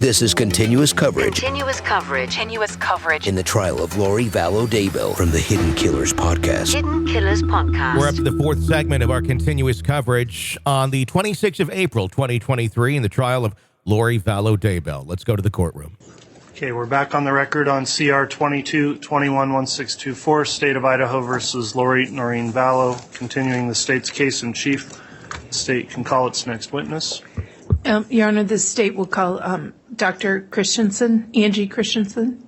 This is continuous coverage. Continuous coverage. In the trial of Lori Vallow Daybell from the Hidden Killers podcast. Hidden Killers podcast. We're up to the fourth segment of our continuous coverage on the 26th of April, 2023, in the trial of Lori Vallow Daybell. Let's go to the courtroom. Okay, we're back on the record on CR 22-21-1624, State of Idaho versus Lori Noreen Vallow, continuing the state's case in chief. The state can call its next witness. Your Honor, the state will call Dr. Christensen, Angie Christensen.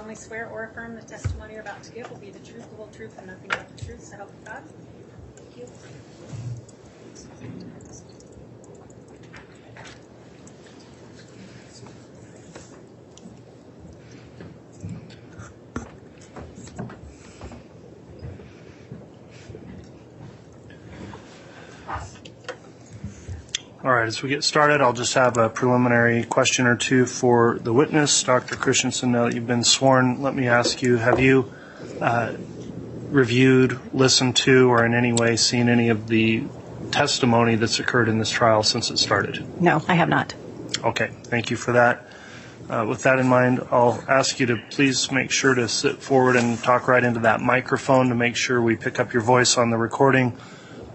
I swear or affirm the testimony you're about to give will be the truth, the whole truth, and nothing but the truth, so help you God. Thank you. All right, as we get started, I'll just have a preliminary question or two for the witness. Dr. Christensen, now that you've been sworn, let me ask you, have you reviewed, listened to, or in any way seen any of the testimony that's occurred in this trial since it started? No, I have not. Okay, thank you for that. With that in mind, I'll ask you to please make sure to sit forward and talk right into that microphone to make sure we pick up your voice on the recording.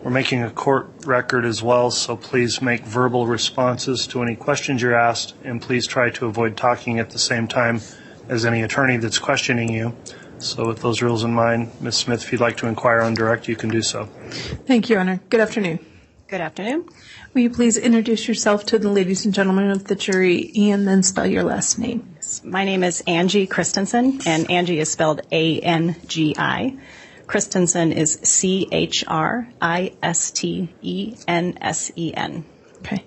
We're making a court record as well, so please make verbal responses to any questions you're asked, and please try to avoid talking at the same time as any attorney that's questioning you. So with those rules in mind, Ms. Smith, if you'd like to inquire on direct, you can do so. Thank you, Your Honor. Good afternoon. Good afternoon. Will you please introduce yourself to the ladies and gentlemen of the jury and then spell your last name? My name is Angie Christensen, and Angie is spelled A-N-G-I. Christensen is C-H-R-I-S-T-E-N-S-E-N. Okay.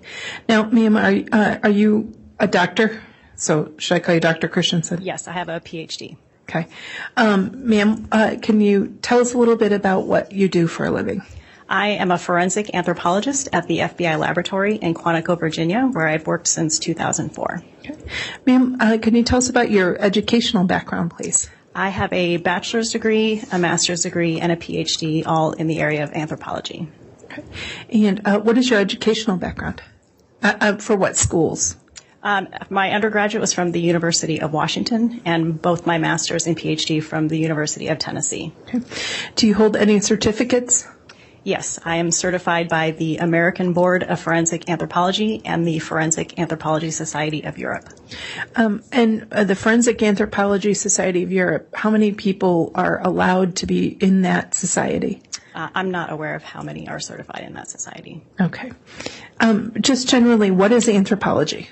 Now, ma'am, are you a doctor? So should I call you Dr. Christensen? Yes, I have a PhD. Okay. Ma'am, can you tell us a little bit about what you do for a living? I am a forensic anthropologist at the FBI laboratory in Quantico, Virginia, where I've worked since 2004. Okay. Ma'am, can you tell us about your educational background, please? I have a bachelor's degree, a master's degree, and a PhD, all in the area of anthropology. Okay. And what is your educational background? For what schools? My undergraduate was from the University of Washington, and both my master's and PhD from the University of Tennessee. Okay. Do you hold any certificates? Yes, I am certified by the American Board of Forensic Anthropology and the Forensic Anthropology Society of Europe. And the Forensic Anthropology Society of Europe, how many people are allowed to be in that society? I'm not aware of how many are certified in that society. Okay. Just generally, what is anthropology?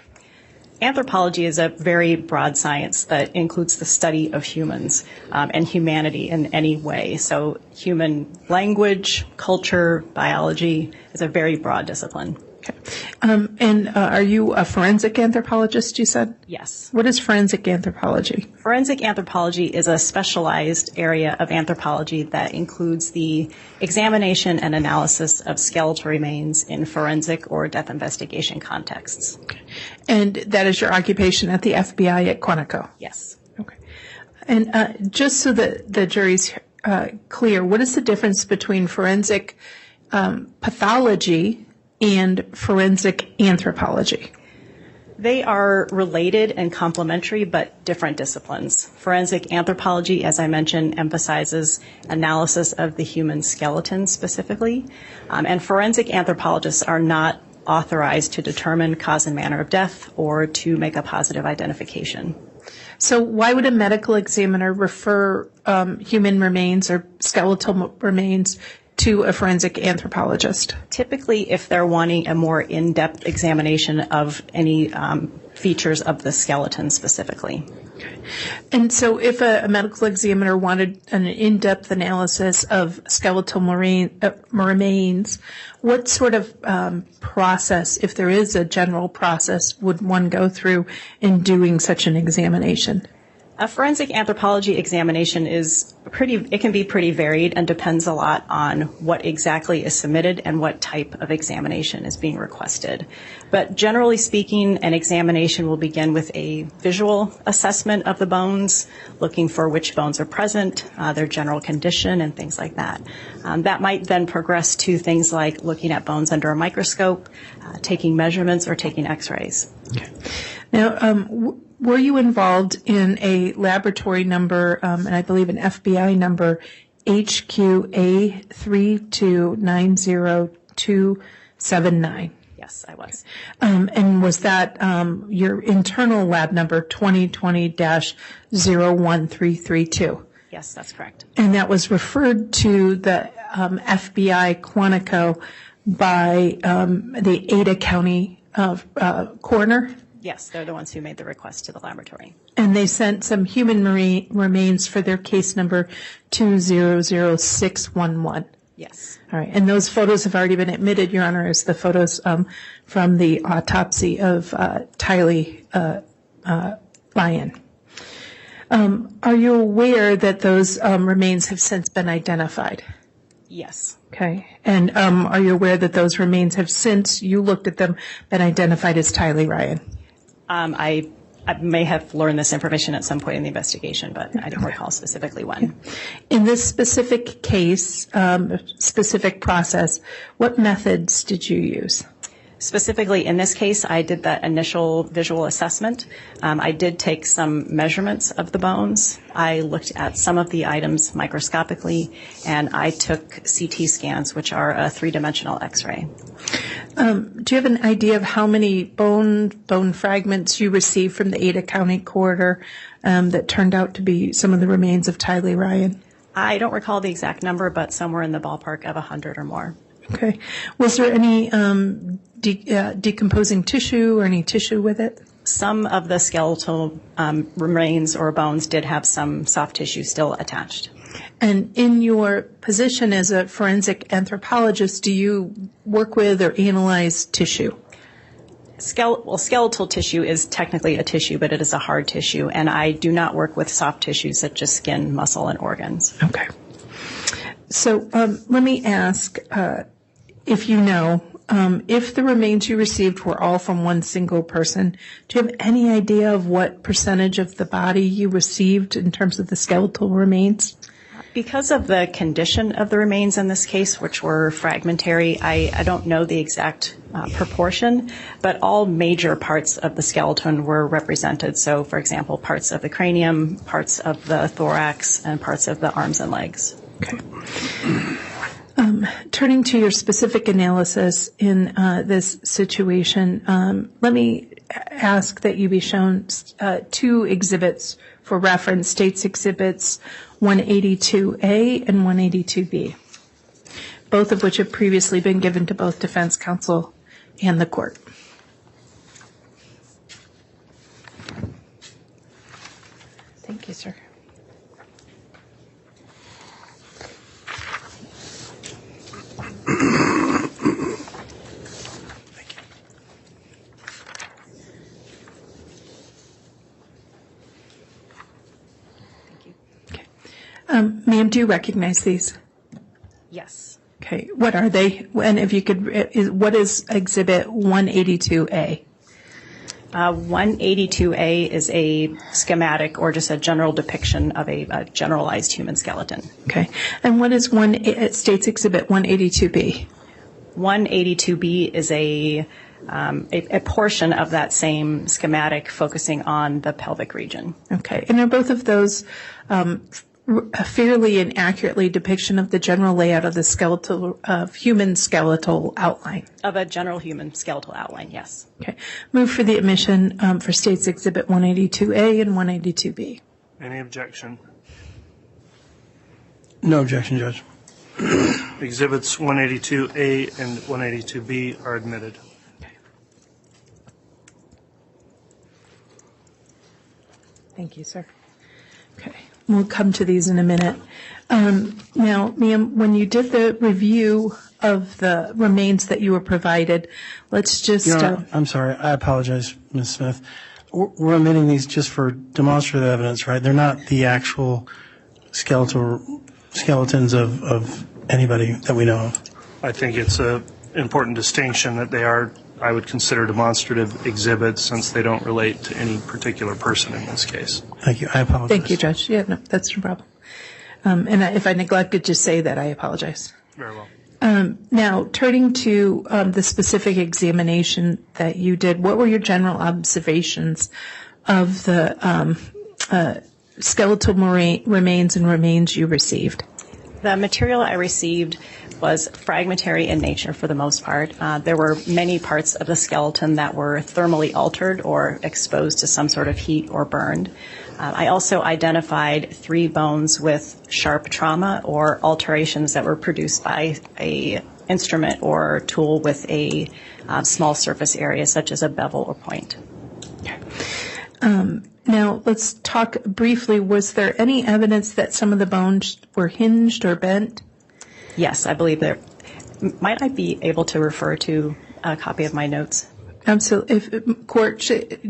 Anthropology is a very broad science that includes the study of humans and humanity in any way. So human language, culture, biology is a very broad discipline. Okay. And are you a forensic anthropologist, you said? Yes. What is forensic anthropology? Forensic anthropology is a specialized area of anthropology that includes the examination and analysis of skeletal remains in forensic or death investigation contexts. Okay. And that is your occupation at the FBI at Quantico? Yes. Okay. And just so that the jury's clear, what is the difference between forensic pathology and forensic anthropology? They are related and complementary, but different disciplines. Forensic anthropology, as I mentioned, emphasizes analysis of the human skeleton specifically, and forensic anthropologists are not authorized to determine cause and manner of death or to make a positive identification. So why would a medical examiner refer human remains or skeletal remains to a forensic anthropologist? Typically, if they're wanting a more in-depth examination of any features of the skeleton specifically. And so if a medical examiner wanted an in-depth analysis of skeletal remains, what sort of process, if there is a general process, would one go through in doing such an examination? A forensic anthropology examination it can be pretty varied and depends a lot on what exactly is submitted and what type of examination is being requested. But generally speaking, an examination will begin with a visual assessment of the bones, looking for which bones are present, their general condition, and things like that. That might then progress to things like looking at bones under a microscope, taking measurements, or taking x-rays. Okay. Now, were you involved in a laboratory number, and I believe an FBI number, HQA3290279? Yes, I was. And was that your internal lab number 2020-01332? Yes, that's correct. And that was referred to the FBI Quantico by the Ada County coroner? Yes, they're the ones who made the request to the laboratory. And they sent some human remains for their case number 200611. Yes. All right. And those photos have already been admitted, Your Honor, as the photos from the autopsy of Tylee Bryan. Are you aware that those remains have since been identified? Yes. Okay. And are you aware that those remains have since you looked at them been identified as Tylee Bryan? I may have learned this information at some point in the investigation, but I don't recall specifically when. In this specific case, specific process, what methods did you use? Specifically, in this case, I did that initial visual assessment. I did take some measurements of the bones. I looked at some of the items microscopically, and I took CT scans, which are a three-dimensional X-ray. Do you have an idea of how many bone fragments you received from the Ada County coroner that turned out to be some of the remains of Tylee Bryan? I don't recall the exact number, but somewhere in the ballpark of 100 or more. Okay. Was there any decomposing tissue or any tissue with it? Some of the skeletal remains or bones did have some soft tissue still attached. And in your position as a forensic anthropologist, do you work with or analyze tissue? Skeletal tissue is technically a tissue, but it is a hard tissue, and I do not work with soft tissues such as skin, muscle, and organs. Okay. So let me ask if you know, if the remains you received were all from one single person, do you have any idea of what percentage of the body you received in terms of the skeletal remains? Because of the condition of the remains in this case, which were fragmentary, I don't know the exact proportion, but all major parts of the skeleton were represented. So, for example, parts of the cranium, parts of the thorax, and parts of the arms and legs. Okay. Turning to your specific analysis in this situation, let me ask that you be shown two exhibits for reference, States Exhibits 182A and 182B, both of which have previously been given to both defense counsel and the court. Thank you, sir. Ma'am, do you recognize these? Yes. Okay. What are they? And if you could, what is Exhibit 182A? 182A is a schematic or just a general depiction of a generalized human skeleton. Okay. And what is States Exhibit 182B? 182B is a portion of that same schematic focusing on the pelvic region. Okay. And are both of those a fairly and accurately depiction of the general layout of the human skeletal outline? Of a general human skeletal outline, yes. Okay. Move for the admission for States Exhibit 182A and 182B. Any objection? No objection, Judge. Exhibits 182A and 182B are admitted. Thank you, sir. Okay, we'll come to these in a minute. Now, ma'am, when you did the review of the remains that you were provided, let's just... I'm sorry. I apologize, Ms. Smith. We're omitting these just for demonstrative evidence, right? They're not the actual skeletons of anybody that we know of. I think it's an important distinction that they are, I would consider, demonstrative exhibits since they don't relate to any particular person in this case. Thank you. I apologize. Thank you, Judge. Yeah, no, that's no problem. And if I neglected to say that, I apologize. Very well. Now, turning to the specific examination that you did, what were your general observations of the skeletal remains and remains you received? The material I received was fragmentary in nature for the most part. There were many parts of the skeleton that were thermally altered or exposed to some sort of heat or burned. I also identified 3 bones with sharp trauma or alterations that were produced by a instrument or tool with a small surface area, such as a bevel or point. Okay. Now, let's talk briefly. Was there any evidence that some of the bones were hinged or bent? Yes, I believe there. Might I be able to refer to a copy of my notes? Absolutely.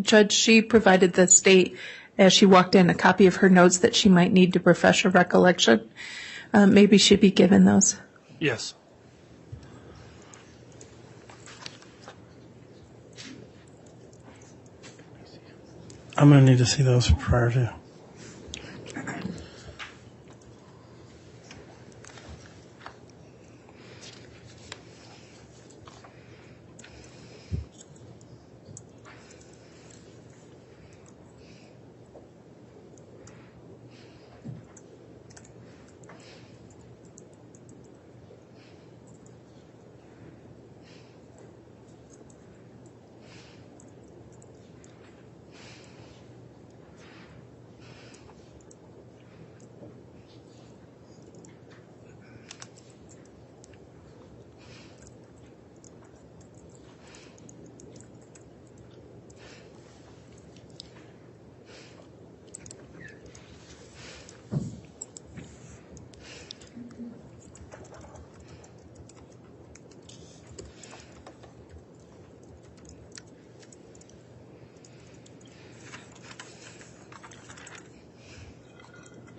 Judge, she provided the state as she walked in a copy of her notes that she might need to refresh her recollection. Maybe she'd be given those. Yes. I'm going to need to see those prior to.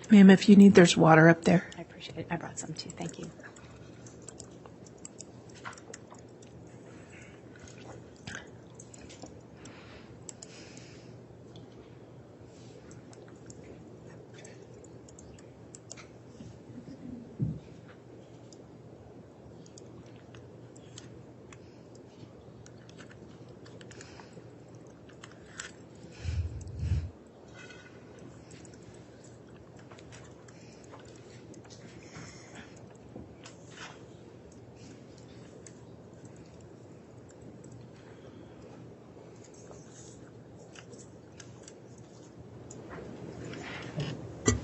Ma'am, if you need, there's water up there. I appreciate it. I brought some too. Thank you.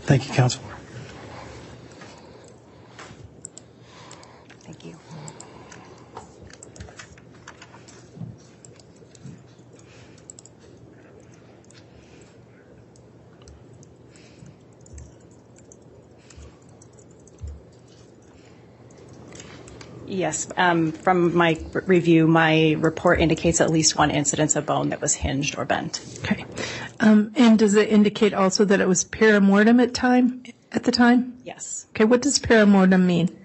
Thank you, counsel. Thank you. Yes, from my review, my report indicates at least one incidence of bone that was hinged or bent. Okay. And does it indicate also that it was perimortem at the time? Yes. Okay, what does perimortem mean?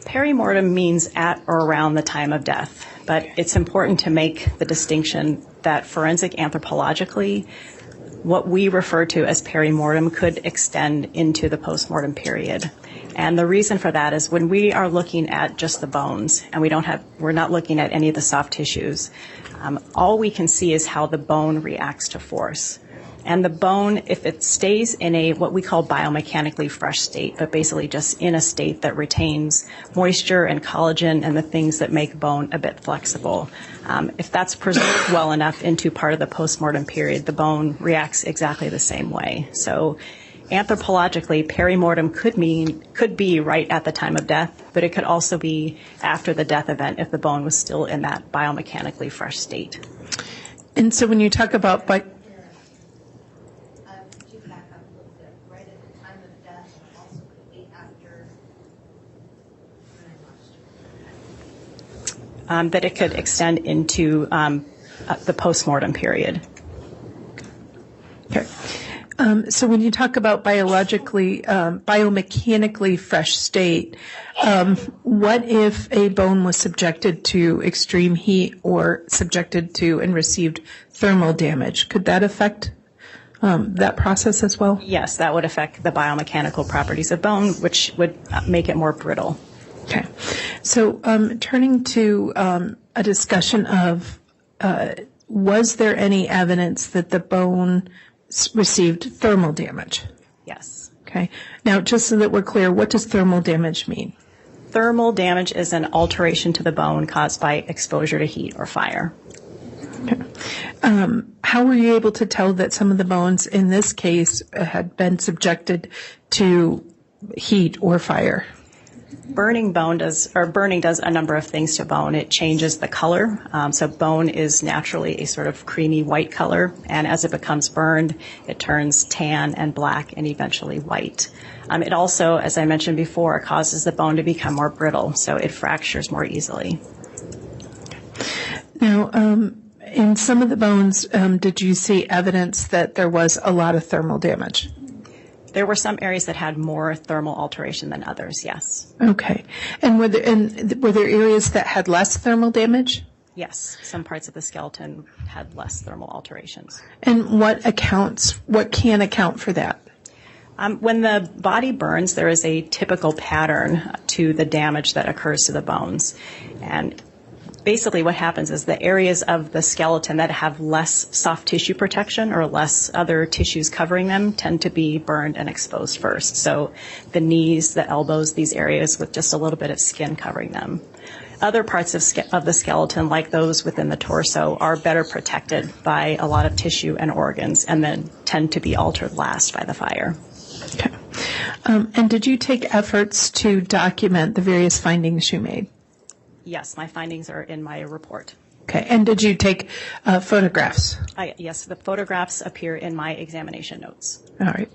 Perimortem means at or around the time of death, but it's important to make the distinction that forensic anthropologically, what we refer to as perimortem could extend into the postmortem period. And the reason for that is when we are looking at just the bones and we're not looking at any of the soft tissues, all we can see is how the bone reacts to force. And the bone, if it stays in a what we call biomechanically fresh state, but basically just in a state that retains moisture and collagen and the things that make bone a bit flexible, if that's preserved well enough into part of the postmortem period, the bone reacts exactly the same way. So anthropologically, perimortem could be right at the time of death, but it could also be after the death event if the bone was still in that biomechanically fresh state. And so when you talk about That it could extend into the postmortem period. Okay. So when you talk about biomechanically fresh state, what if a bone was subjected to extreme heat or subjected to and received thermal damage? Could that affect that process as well? Yes, that would affect the biomechanical properties of bone, which would make it more brittle. Okay. So turning to a discussion of was there any evidence that the bone received thermal damage? Yes. Okay. Now, just so that we're clear, what does thermal damage mean? Thermal damage is an alteration to the bone caused by exposure to heat or fire. Okay. How were you able to tell that some of the bones in this case had been subjected to heat or fire? Burning does a number of things to bone. It changes the color. So bone is naturally a sort of creamy white color, and as it becomes burned, it turns tan and black and eventually white. It also, as I mentioned before, causes the bone to become more brittle, so it fractures more easily. Now, in some of the bones, did you see evidence that there was a lot of thermal damage? There were some areas that had more thermal alteration than others, yes. Okay. And were there areas that had less thermal damage? Yes, some parts of the skeleton had less thermal alterations. And what can account for that? When the body burns, there is a typical pattern to the damage that occurs to the bones. And basically what happens is the areas of the skeleton that have less soft tissue protection or less other tissues covering them tend to be burned and exposed first. So the knees, the elbows, these areas with just a little bit of skin covering them. Other parts of the skeleton, like those within the torso, are better protected by a lot of tissue and organs and then tend to be altered last by the fire. Okay. And did you take efforts to document the various findings you made? Yes, my findings are in my report. Okay. And did you take photographs? Yes, the photographs appear in my examination notes. All right.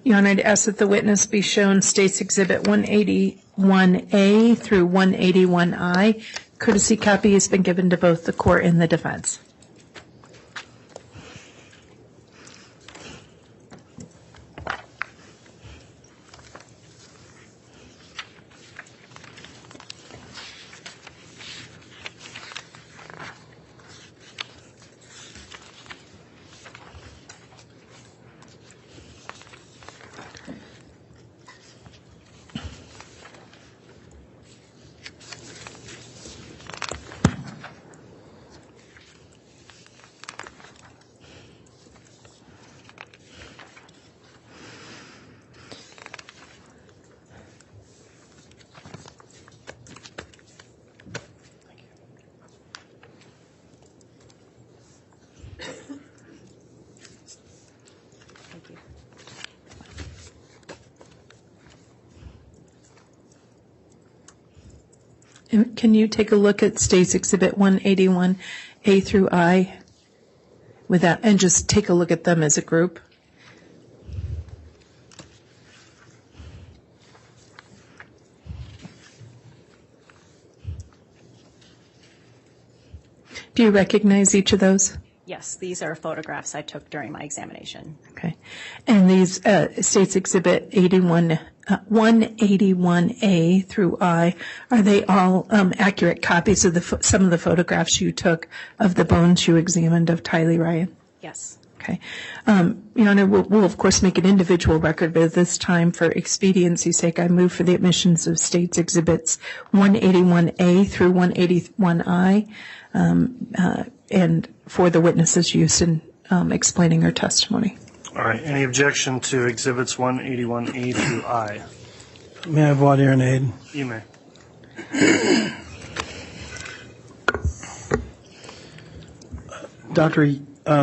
Your Honor, I'd ask that the witness be shown State's Exhibit 181A through 181I. Courtesy copy has been given to both the court and the defense. And can you take a look at State's Exhibit 181A through I with that, and just take a look at them as a group? Do you recognize each of those? Yes, these are photographs I took during my examination. Okay. And these State's Exhibit 181A through I, are they all accurate copies of some of the photographs you took of the bones you examined of Tylee Ryan? Yes. Okay. Your Honor, we'll of course make an individual record, but at this time, for expediency's sake, I move for the admissions of State's Exhibits 181A through 181I, and for the witness's use in explaining her testimony. All right. Any objection to Exhibits 181A through I? May I have water and aid? You may. Doctor,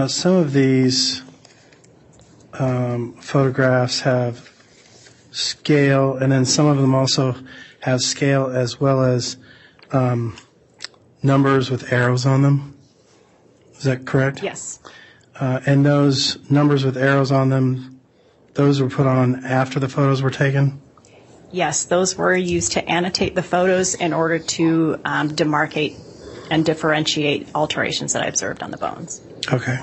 some of these photographs have scale, and then some of them also have scale as well as numbers with arrows on them. Is that correct? Yes. And those numbers with arrows on them, those were put on after the photos were taken? Yes, those were used to annotate the photos in order to demarcate and differentiate alterations that I observed on the bones. Okay.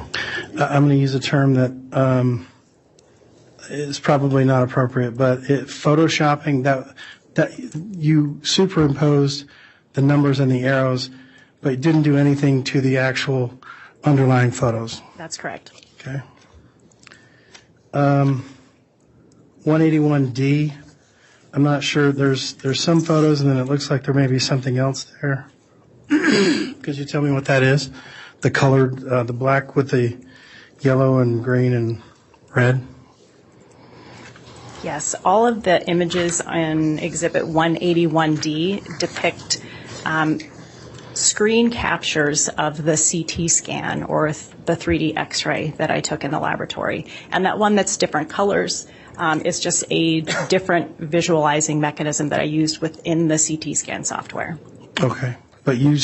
I'm going to use a term that is probably not appropriate, but photoshopping, that you superimposed the numbers and the arrows, but you didn't do anything to the actual underlying photos. That's correct. Okay. 181D, I'm not sure. There's some photos, and then it looks like there may be something else there. Could you tell me what that is? The colored, the black with the yellow and green and red? Yes, all of the images in Exhibit 181D depict screen captures of the CT scan or the 3D X-ray that I took in the laboratory. And that one that's different colors is just a different visualizing mechanism that I used within the CT scan software. Okay. But you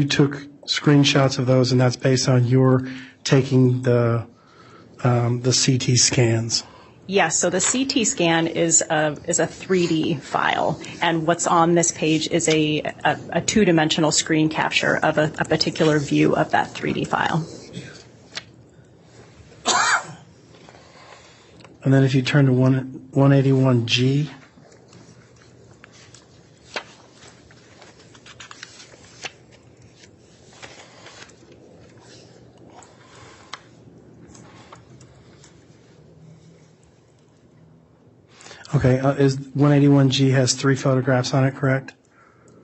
took screenshots of those, and that's based on your taking the CT scans. Yes, so the CT scan is a 3D file, and what's on this page is a two-dimensional screen capture of a particular view of that 3D file. And then if you turn to 181G. Okay, is 181G has 3 photographs on it, correct?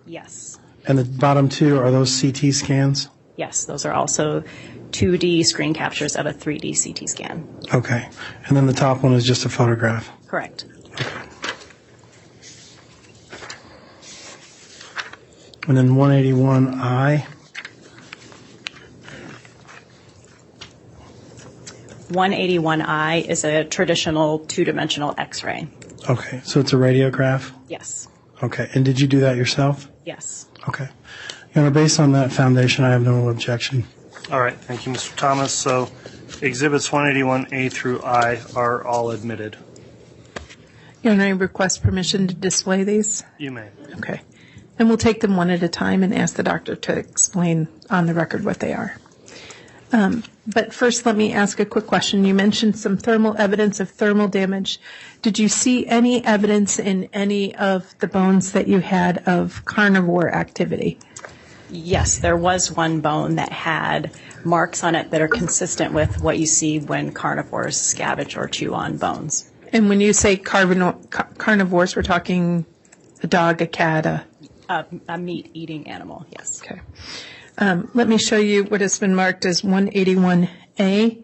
Yes. And the bottom 2, are those CT scans? Yes, those are also 2D screen captures of a 3D CT scan. Okay. And then the top one is just a photograph? Correct. And then 181I? 181I is a traditional two-dimensional X-ray. Okay, so it's a radiograph? Yes. Okay, and did you do that yourself? Yes. Okay. Your Honor, based on that foundation, I have no objection. All right, thank you, Mr. Thomas. So exhibits 181A through I are all admitted. Your Honor, I request permission to display these. You may. Okay. And we'll take them one at a time and ask the doctor to explain on the record what they are. But first, let me ask a quick question. You mentioned some thermal evidence of thermal damage. Did you see any evidence in any of the bones that you had of carnivore activity? Yes, there was one bone that had marks on it that are consistent with what you see when carnivores scavenge or chew on bones. And when you say carnivores, we're talking a dog, a cat, A meat-eating animal, yes. Okay. Let me show you what has been marked as 181A.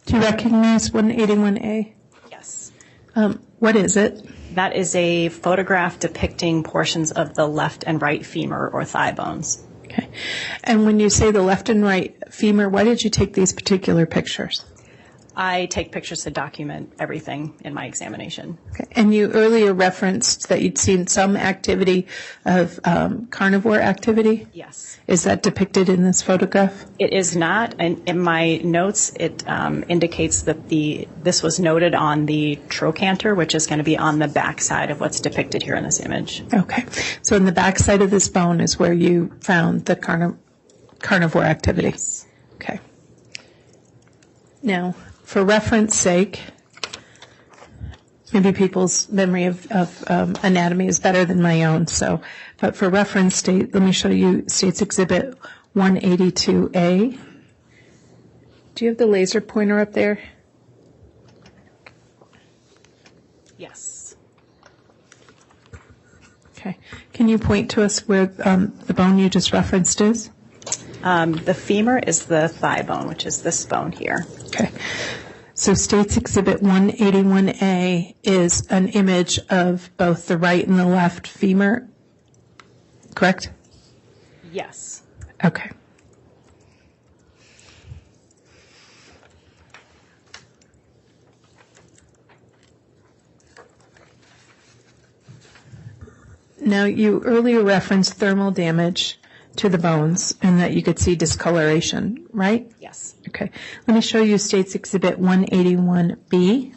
Do you recognize 181A? Yes. What is it? That is a photograph depicting portions of the left and right femur or thigh bones. Okay. And when you say the left and right femur, why did you take these particular pictures? I take pictures to document everything in my examination. Okay. And you earlier referenced that you'd seen some activity of carnivore activity? Yes. Is that depicted in this photograph? It is not. And in my notes, it indicates that this was noted on the trochanter, which is going to be on the back side of what's depicted here in this image. Okay. So in the back side of this bone is where you found the carnivore activity? Yes. Okay. Now, for reference sake, maybe people's memory of anatomy is better than my own. But for reference, let me show you State's Exhibit 182A. Do you have the laser pointer up there? Yes. Okay. Can you point to us where the bone you just referenced is? The femur is the thigh bone, which is this bone here. Okay. So State's Exhibit 181A is an image of both the right and the left femur, correct? Yes. Okay. Now, you earlier referenced thermal damage to the bones and that you could see discoloration, right? Yes. Okay. Let me show you State's Exhibit 181B.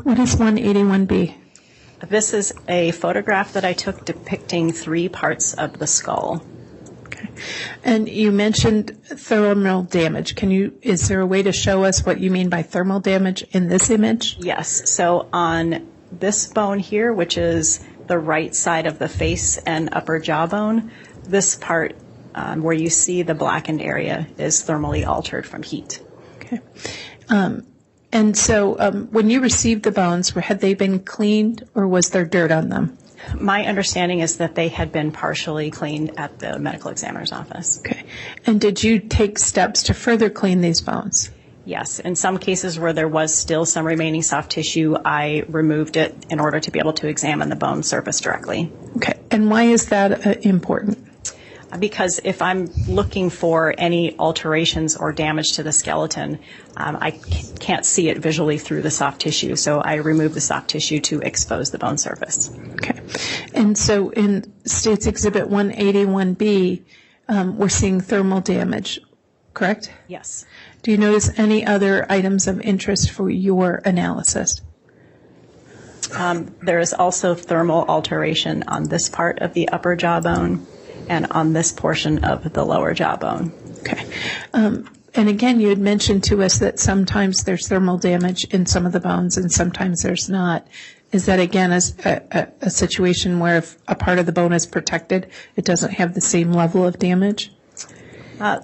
What is 181B? This is a photograph that I took depicting 3 parts of the skull. Okay. And you mentioned thermal damage. Is there a way to show us what you mean by thermal damage in this image? Yes. So on this bone here, which is the right side of the face and upper jawbone, this part where you see the blackened area is thermally altered from heat. Okay. And so when you received the bones, had they been cleaned or was there dirt on them? My understanding is that they had been partially cleaned at the medical examiner's office. Okay. And did you take steps to further clean these bones? Yes. In some cases where there was still some remaining soft tissue, I removed it in order to be able to examine the bone surface directly. Okay. And why is that important? Because if I'm looking for any alterations or damage to the skeleton, I can't see it visually through the soft tissue, so I remove the soft tissue to expose the bone surface. Okay. And so in State's Exhibit 181B, we're seeing thermal damage, correct? Yes. Do you notice any other items of interest for your analysis? There is also thermal alteration on this part of the upper jawbone and on this portion of the lower jawbone. Okay. And again, you had mentioned to us that sometimes there's thermal damage in some of the bones and sometimes there's not. Is that, again, a situation where if a part of the bone is protected, it doesn't have the same level of damage?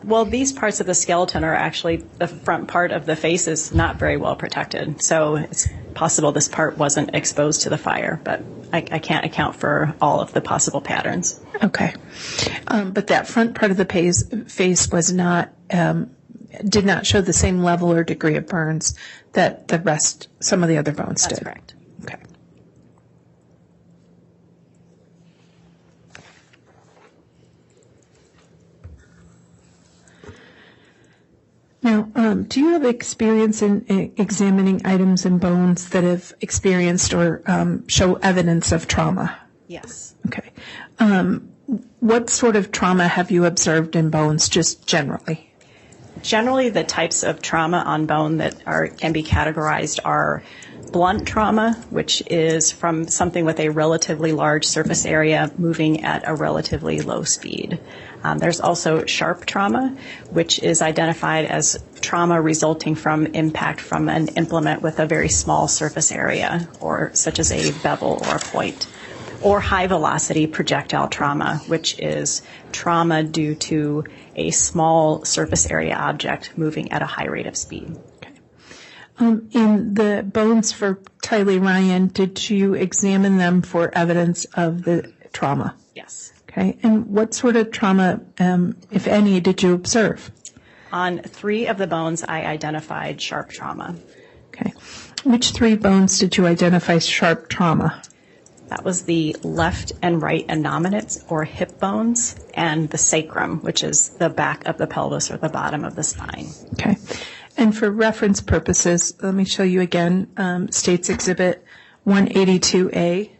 Well, these parts of the skeleton are actually, the front part of the face is not very well protected. So it's possible this part wasn't exposed to the fire, but I can't account for all of the possible patterns. Okay. But that front part of the face was not, did not show the same level or degree of burns that some of the other bones did. That's correct. Okay. Now, do you have experience in examining items in bones that have experienced or show evidence of trauma? Yes. Okay. What sort of trauma have you observed in bones, just generally? Generally, the types of trauma on bone that can be categorized are blunt trauma, which is from something with a relatively large surface area moving at a relatively low speed. There's also sharp trauma, which is identified as trauma resulting from impact from an implement with a very small surface area, or such as a bevel or a point. Or high velocity projectile trauma, which is trauma due to a small surface area object moving at a high rate of speed. Okay. In the bones for Tylee Ryan, did you examine them for evidence of the trauma? Yes. Okay. And what sort of trauma, if any, did you observe? On 3 of the bones, I identified sharp trauma. Okay. Which 3 bones did you identify sharp trauma? That was the left and right innominates, or hip bones, and the sacrum, which is the back of the pelvis or the bottom of the spine. Okay. And for reference purposes, let me show you again State's Exhibit 182A.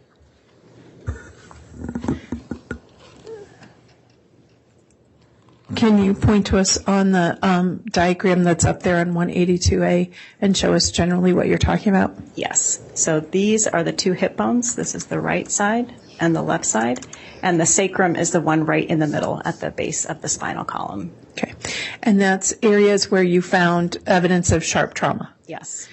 Can you point to us on the diagram that's up there on 182A and show us generally what you're talking about? Yes. So these are the 2 hip bones. This is the right side and the left side. And the sacrum is the one right in the middle at the base of the spinal column. Okay. And that's areas where you found evidence of sharp trauma? Yes.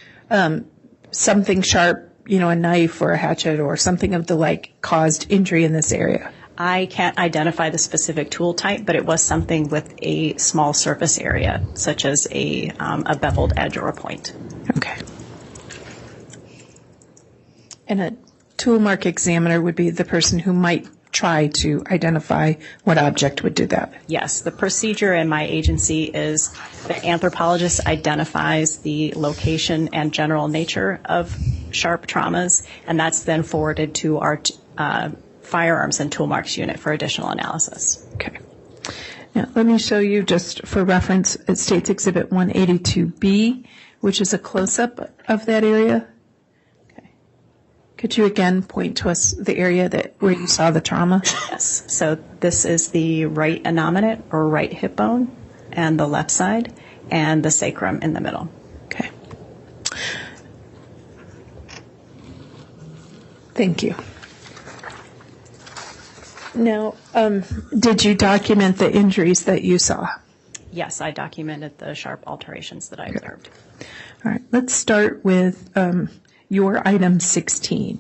Something sharp, a knife or a hatchet or something of the like caused injury in this area? I can't identify the specific tool type, but it was something with a small surface area, such as a beveled edge or a point. Okay. And a tool mark examiner would be the person who might try to identify what object would do that. Yes, the procedure in my agency is the anthropologist identifies the location and general nature of sharp traumas, and that's then forwarded to our firearms and tool marks unit for additional analysis. Okay. Now, let me show you, just for reference, State's Exhibit 182B, which is a close-up of that area. Okay. Could you again point to us the area where you saw the trauma? Yes. So this is the right innominate or right hip bone and the left side, and the sacrum in the middle. Okay. Thank you. Now, did you document the injuries that you saw? Yes, I documented the sharp alterations that I observed. All right, let's start with your item 16.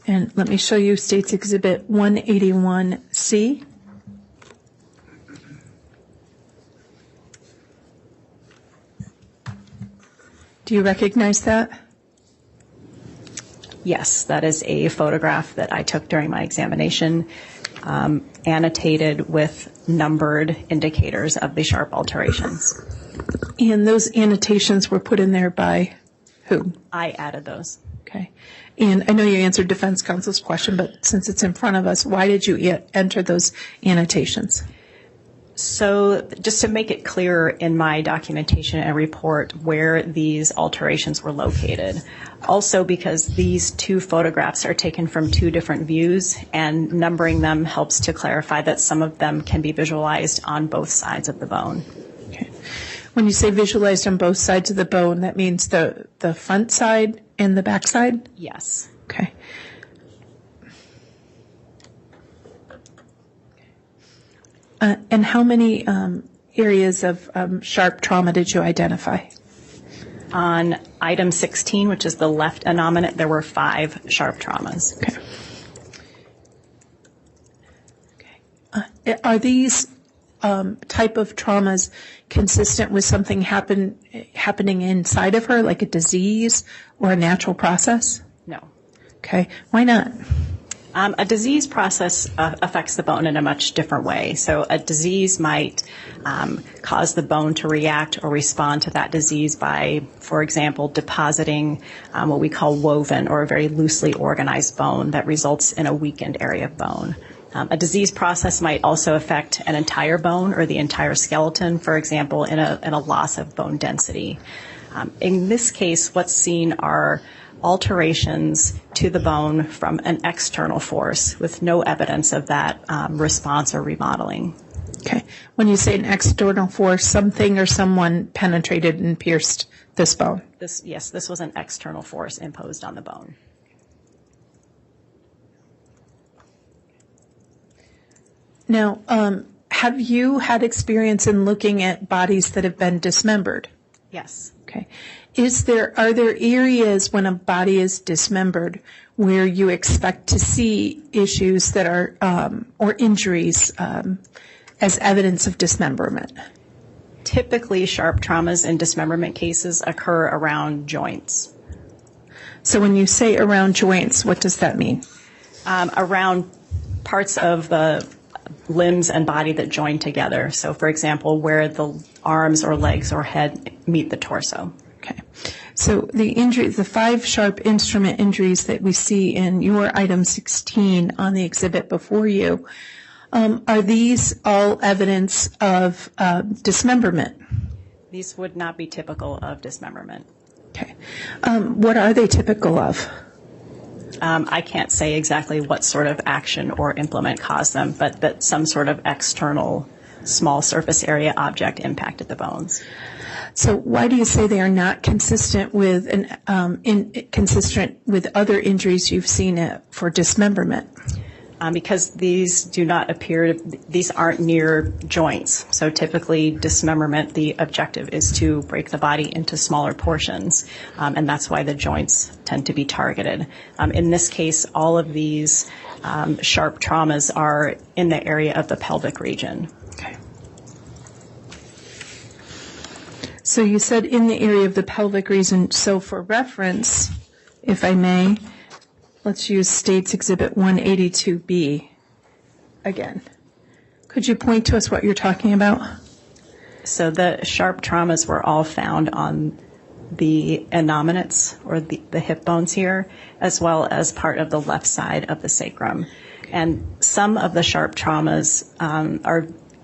And let me show you State's Exhibit 181C. Do you recognize that? Yes, that is a photograph that I took during my examination, annotated with numbered indicators of the sharp alterations. And those annotations were put in there by who? I added those. Okay. And I know you answered defense counsel's question, but since it's in front of us, why did you enter those annotations? So just to make it clear in my documentation and report where these alterations were located. Also because these two photographs are taken from two different views, and numbering them helps to clarify that some of them can be visualized on both sides of the bone. Okay. When you say visualized on both sides of the bone, that means the front side and the back side? Yes. Okay. And how many areas of sharp trauma did you identify? On item 16, which is the left innominate, there were 5 sharp traumas. Okay. Are these type of traumas consistent with something happening inside of her, like a disease or a natural process? No. Okay. Why not? A disease process affects the bone in a much different way. So a disease might cause the bone to react or respond to that disease by, for example, depositing what we call woven or a very loosely organized bone that results in a weakened area of bone. A disease process might also affect an entire bone or the entire skeleton, for example, in a loss of bone density. In this case, what's seen are alterations to the bone from an external force with no evidence of that response or remodeling. Okay. When you say an external force, something or someone penetrated and pierced this bone? Yes, this was an external force imposed on the bone. Now, have you had experience in looking at bodies that have been dismembered? Yes. Okay. Are there areas when a body is dismembered where you expect to see issues that are, or injuries as evidence of dismemberment? Typically, sharp traumas in dismemberment cases occur around joints. So when you say around joints, what does that mean? Around parts of the limbs and body that join together. So, for example, where the arms or legs or head meet the torso. Okay. So the 5 sharp instrument injuries that we see in your item 16 on the exhibit before you, are these all evidence of dismemberment? These would not be typical of dismemberment. Okay. What are they typical of? I can't say exactly what sort of action or implement caused them, but that some sort of external small surface area object impacted the bones. So why do you say they are not consistent with consistent with other injuries you've seen for dismemberment? Because these do not appear, these aren't near joints. So typically dismemberment, the objective is to break the body into smaller portions, and that's why the joints tend to be targeted. In this case, all of these sharp traumas are in the area of the pelvic region. Okay. So you said in the area of the pelvic region. So for reference, if I may, Let's use State's Exhibit 182B again. Could you point to us what you're talking about? So the sharp traumas were all found on the innominates, or the hip bones here, as well as part of the left side of the sacrum. And some of the sharp traumas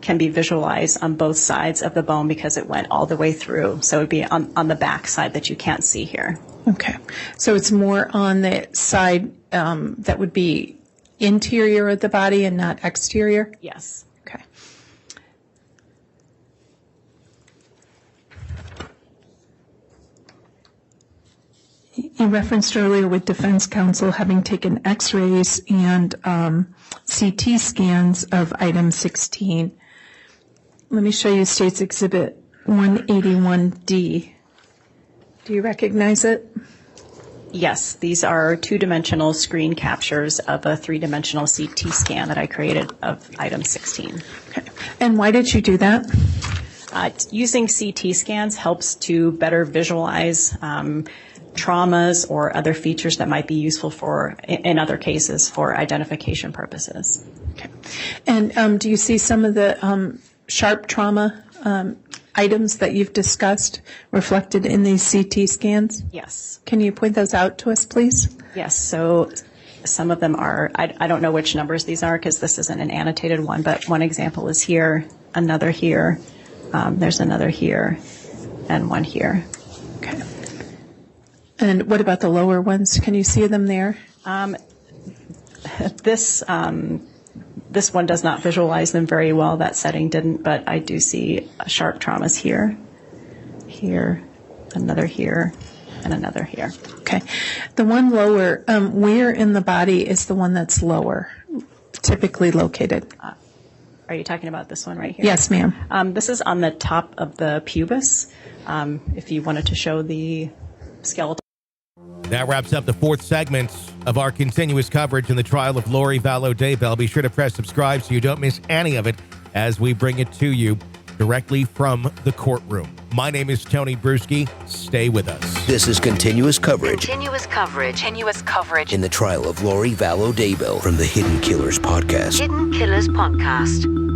can be visualized on both sides of the bone because it went all the way through. So it would be on the back side that you can't see here. Okay. So it's more on the side that would be interior of the body and not exterior? Yes. Okay. You referenced earlier with defense counsel having taken x-rays and CT scans of item 16. Let me show you State's Exhibit 181D. Do you recognize it? Yes, these are two-dimensional screen captures of a three-dimensional CT scan that I created of item 16. Okay. And why did you do that? Using CT scans helps to better visualize traumas or other features that might be useful in other cases, for identification purposes. Okay. And do you see some of the sharp trauma items that you've discussed reflected in these CT scans? Yes. Can you point those out to us, please? Yes. So some of them are, I don't know which numbers these are because this isn't an annotated one, but one example is here, another here, there's another here, and one here. Okay. And what about the lower ones? Can you see them there? This one does not visualize them very well. That setting didn't, but I do see sharp traumas here, here, another here, and another here. Okay. The one lower, where in the body is the one that's lower, typically located? Are you talking about this one right here? Yes, ma'am. This is on the top of the pubis. If you wanted to show the skeletal. That wraps up the fourth segment of our continuous coverage in the trial of Lori Vallow Daybell. Be sure to press subscribe so you don't miss any of it as we bring it to you directly from the courtroom. My name is Tony Bruschi. Stay with us. This is continuous coverage Continuous coverage. in the trial of Lori Vallow Daybell from the Hidden Killers podcast. Hidden Killers Podcast.